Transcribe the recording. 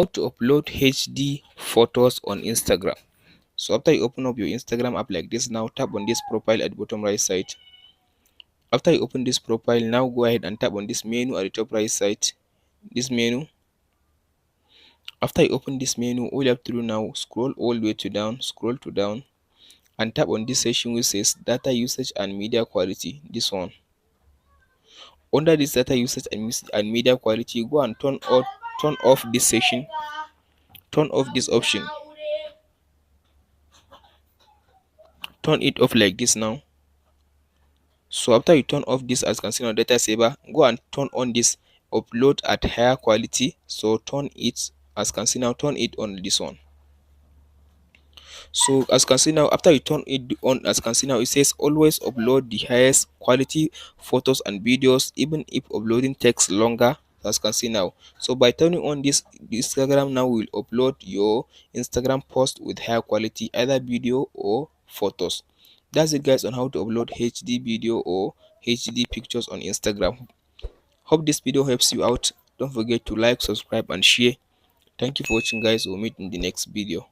How to upload HD photos on Instagram. So after you open up your Instagram app like this, now tap on this profile at bottom right side. After you open this profile, now go ahead and tap on this menu at the top right side. This menu. After you open this menu, all you have to do now, scroll all the way to down, scroll to down, and tap on this section which says data usage and media quality. This one. Under this data usage and media quality, go and turn off this section. Turn off this option. Turn it off like this now. So after you turn off this, as you can see on data saver, go and turn on this upload at higher quality. So turn it, as you can see now, turn it on this one. So as you can see now, after you turn it on, as you can see now, it says always upload the highest quality photos and videos, even if uploading takes longer, as you can see now. So by turning on this, Instagram now will upload your Instagram post with higher quality, either video or photos. That's it guys on how to upload HD video or HD pictures on Instagram. Hope this video helps you out. Don't forget to like, subscribe and share. Thank you for watching guys. We'll meet in the next video.